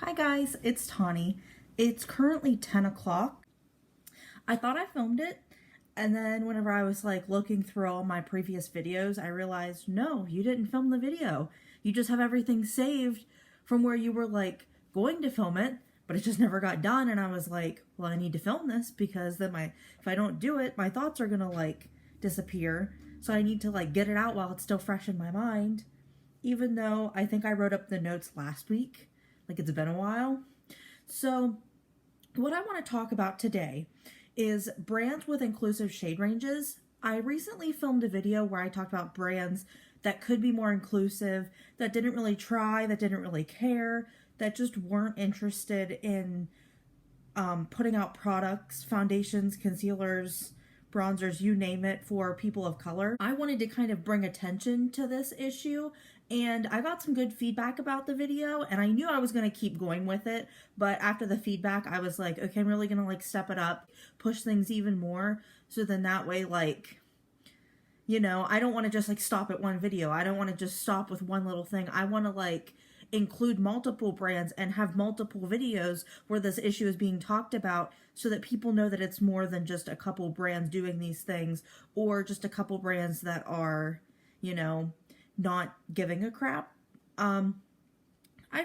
Hi guys, it's Tawney. It's currently 10 o'clock. I thought I filmed it, and then whenever I was looking through all my previous videos, I realized, no, you didn't film the video. You just have everything saved from where you were going to film it, but it just never got done. And I was like, well, I need to film this because then if I don't do it, my thoughts are gonna disappear. So I need to get it out while it's still fresh in my mind, even though I think I wrote up the notes last week. It's been a while. So what I want to talk about today is brands with inclusive shade ranges. I recently filmed a video where I talked about brands that could be more inclusive, that didn't really try, that didn't really care, that just weren't interested in putting out products, foundations, concealers, bronzers, you name it, for people of color. I wanted to kind of bring attention to this issue, and I got some good feedback about the video, and I knew I was going to keep going with it, but after the feedback, I was like, okay, I'm really going to step it up, push things even more, so then that way, I don't want to just stop at one video. I don't want to just stop with one little thing. I want to include multiple brands and have multiple videos where this issue is being talked about, so that people know that it's more than just a couple brands doing these things, or just a couple brands that are, not giving a crap. I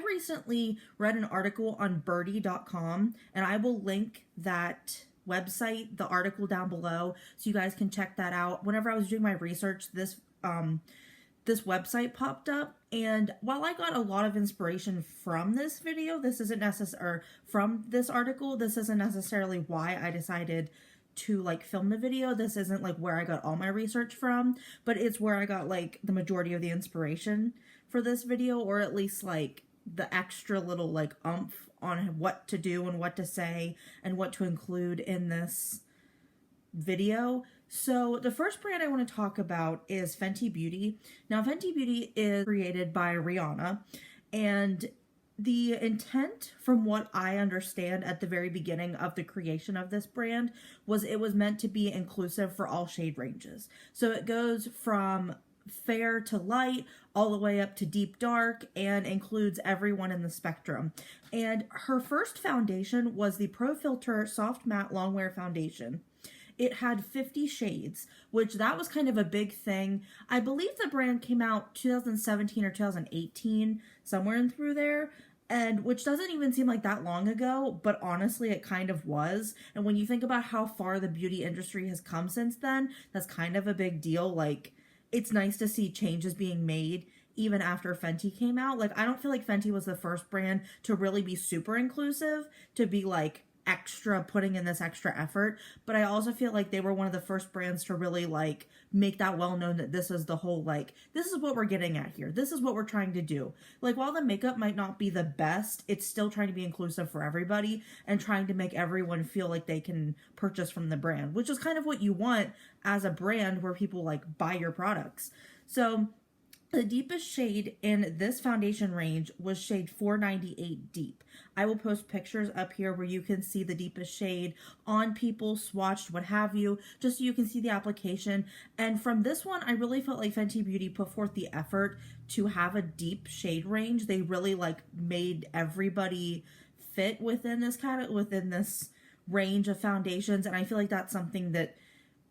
recently read an article on birdie.com, and I will link that website, the article, down below, so you guys can check that out. Whenever I was doing my research, this website popped up, and while I got a lot of inspiration from this video, from this article, this isn't necessarily why I decided to film the video. This isn't where I got all my research from, but it's where I got the majority of the inspiration for this video, or at least the extra little oomph on what to do and what to say and what to include in this video. So the first brand I want to talk about is Fenty Beauty. Now, Fenty Beauty is created by Rihanna, and the intent, from what I understand at the very beginning of the creation of this brand, was it was meant to be inclusive for all shade ranges. So it goes from fair to light, all the way up to deep dark, and includes everyone in the spectrum. And her first foundation was the Pro Filter Soft Matte Longwear Foundation. It had 50 shades, which that was kind of a big thing. I believe the brand came out 2017 or 2018, somewhere in through there, and which doesn't even seem like that long ago, but honestly it kind of was. And when you think about how far the beauty industry has come since then, that's kind of a big deal. It's nice to see changes being made even after Fenty came out. I don't feel like Fenty was the first brand to really be super inclusive, to be extra, putting in this extra effort, but I also feel like they were one of the first brands to really make that well known that this is the whole this is what we're getting at here, this is what we're trying to do. While the makeup might not be the best, it's still trying to be inclusive for everybody and trying to make everyone feel like they can purchase from the brand, which is kind of what you want as a brand, where people buy your products. So the deepest shade in this foundation range was shade 498 Deep. I will post pictures up here where you can see the deepest shade on people, swatched, what have you, just so you can see the application. And from this one, I really felt like Fenty Beauty put forth the effort to have a deep shade range. They really made everybody fit within this range of foundations, and I feel like that's something that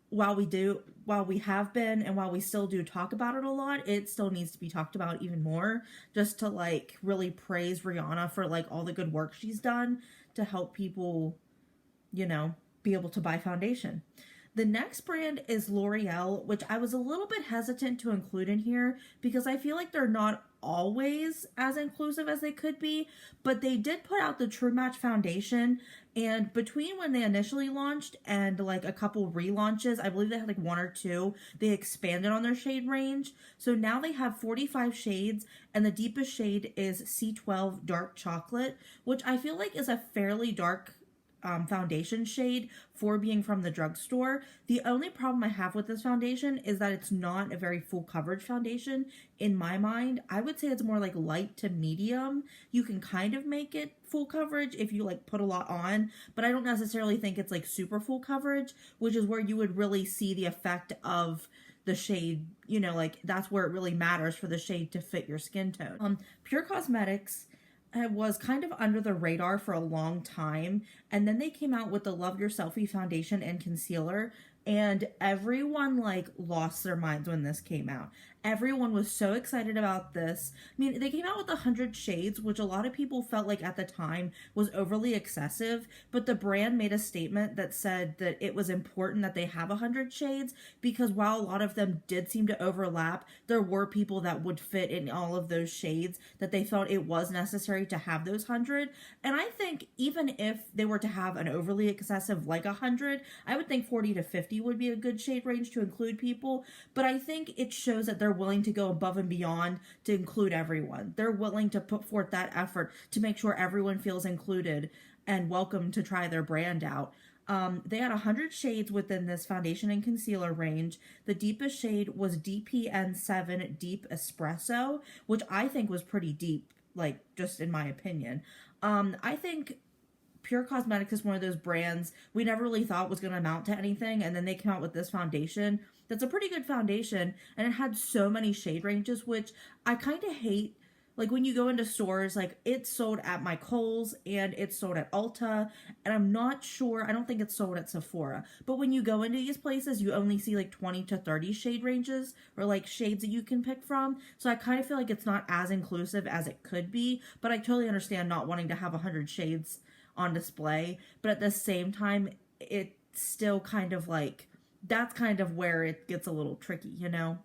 while we have been, and while we still do talk about it a lot, it still needs to be talked about even more, just to really praise Rihanna for all the good work she's done to help people, be able to buy foundation. The next brand is L'Oreal, which I was a little bit hesitant to include in here because I feel like they're not always as inclusive as they could be, but they did put out the True Match foundation, and between when they initially launched and a couple relaunches, I believe they had one or two, they expanded on their shade range. So now they have 45 shades, and the deepest shade is C12 Dark Chocolate, which I feel like is a fairly dark foundation shade for being from the drugstore. The only problem I have with this foundation is that it's not a very full coverage foundation in my mind. I would say it's more light to medium. You can kind of make it full coverage if you put a lot on, but I don't necessarily think it's super full coverage, which is where you would really see the effect of the shade, that's where it really matters for the shade to fit your skin tone. Pure Cosmetics was kind of under the radar for a long time. And then they came out with the Love Your Selfie foundation and concealer. And everyone like lost their minds when this came out. Everyone was so excited about this. I mean, they came out with 100 shades, which a lot of people felt like at the time was overly excessive. But the brand made a statement that said that it was important that they have 100 shades because while a lot of them did seem to overlap, there were people that would fit in all of those shades that they felt it was necessary to have those 100. And I think even if they were to have an overly excessive like 100, I would think 40 to 50 would be a good shade range to include people. But I think it shows that they're willing to go above and beyond to include everyone. They're willing to put forth that effort to make sure everyone feels included and welcome to try their brand out. They had 100 shades within this foundation and concealer range. The deepest shade was DPN7 Deep Espresso, which I think was pretty deep, like just in my opinion. I think Pure Cosmetics is one of those brands we never really thought was going to amount to anything, and then they came out with this foundation that's a pretty good foundation, and it had so many shade ranges, which I kind of hate. Like when you go into stores, like it's sold at my Kohl's and it's sold at Ulta, and I'm not sure, I don't think it's sold at Sephora. But when you go into these places, you only see like 20 to 30 shade ranges or like shades that you can pick from. So I kind of feel like it's not as inclusive as it could be, but I totally understand not wanting to have 100 shades on display. But at the same time, it's still kind of like, that's kind of where it gets a little tricky, you know?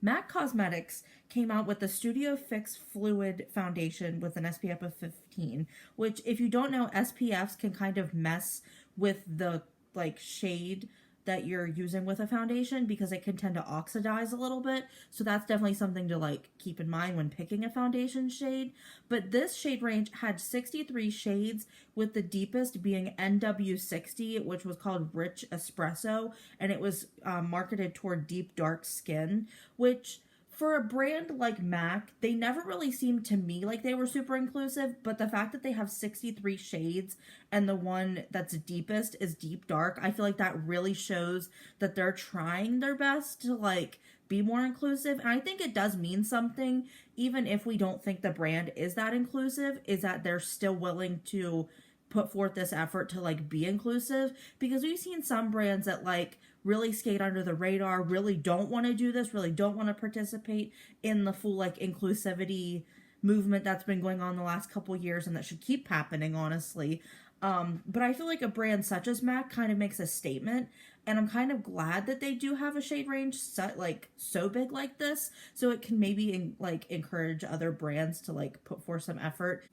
MAC Cosmetics came out with the Studio Fix Fluid Foundation with an SPF of 15, which if you don't know, SPFs can kind of mess with the like shade that you're using with a foundation because it can tend to oxidize a little bit. So that's definitely something to like keep in mind when picking a foundation shade. But this shade range had 63 shades, with the deepest being NW60, which was called Rich Espresso, and it was marketed toward deep dark skin, which for a brand like MAC, they never really seemed to me like they were super inclusive, but the fact that they have 63 shades and the one that's deepest is deep dark, I feel like that really shows that they're trying their best to like be more inclusive. And I think it does mean something, even if we don't think the brand is that inclusive, is that they're still willing to put forth this effort to like be inclusive, because we've seen some brands that like really skate under the radar, really don't want to do this, really don't want to participate in the full like inclusivity movement that's been going on the last couple years and that should keep happening, honestly. But I feel like a brand such as MAC kind of makes a statement, and I'm kind of glad that they do have a shade range so big like this, so it can maybe encourage other brands to like put forth some effort.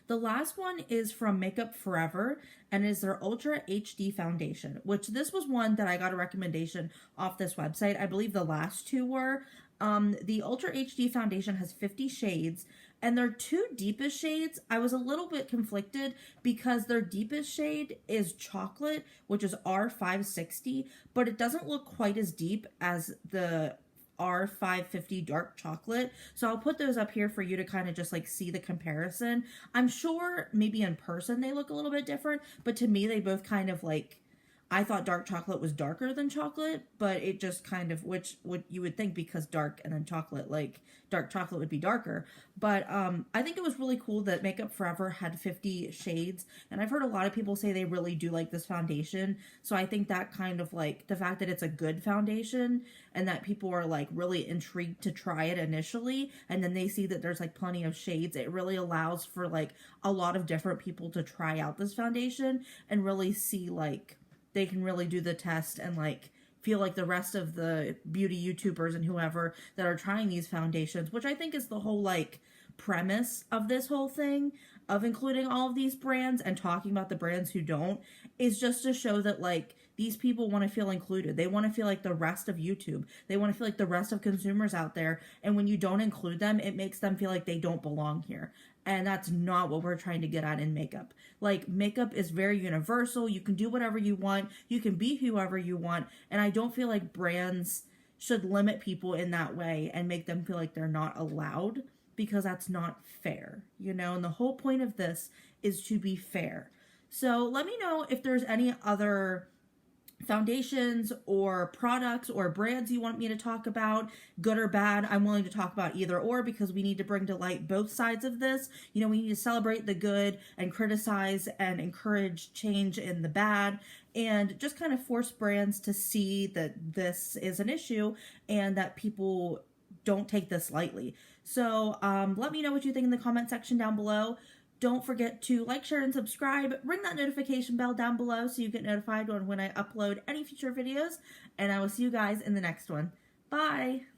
The last one is from Makeup Forever and is their Ultra HD foundation, which this was one that I got a recommendation off this website. I believe the last two were. The Ultra HD foundation has 50 shades, and their two deepest shades, I was a little bit conflicted because their deepest shade is chocolate, which is R560, but it doesn't look quite as deep as the R550 dark chocolate. So I'll put those up here for you to kind of just like see the comparison. I'm sure maybe in person they look a little bit different, but to me they both kind of like, I thought dark chocolate was darker than chocolate, but it just kind of, which would you would think because dark and then chocolate, like dark chocolate would be darker. But I think it was really cool that Makeup Forever had 50 shades, and I've heard a lot of people say they really do like this foundation. So I think that kind of like the fact that it's a good foundation and that people are like really intrigued to try it initially, and then they see that there's like plenty of shades, it really allows for like a lot of different people to try out this foundation and really see like they can really do the test and like feel like the rest of the beauty YouTubers and whoever that are trying these foundations, which I think is the whole like premise of this whole thing of including all of these brands and talking about the brands who don't, is just to show that like these people want to feel included. They want to feel like the rest of YouTube. They want to feel like the rest of consumers out there. And when you don't include them, it makes them feel like they don't belong here. And that's not what we're trying to get at in makeup. Like, makeup is very universal. You can do whatever you want. You can be whoever you want. And I don't feel like brands should limit people in that way and make them feel like they're not allowed, because that's not fair, you know? And the whole point of this is to be fair. So let me know if there's any other foundations or products or brands you want me to talk about, good or bad, I'm willing to talk about either or, because we need to bring to light both sides of this. You know, we need to celebrate the good and criticize and encourage change in the bad, and just kind of force brands to see that this is an issue and that people don't take this lightly. So let me know what you think in the comment section down below. Don't forget to like, share, and subscribe. Ring that notification bell down below so you get notified when I upload any future videos. And I will see you guys in the next one. Bye!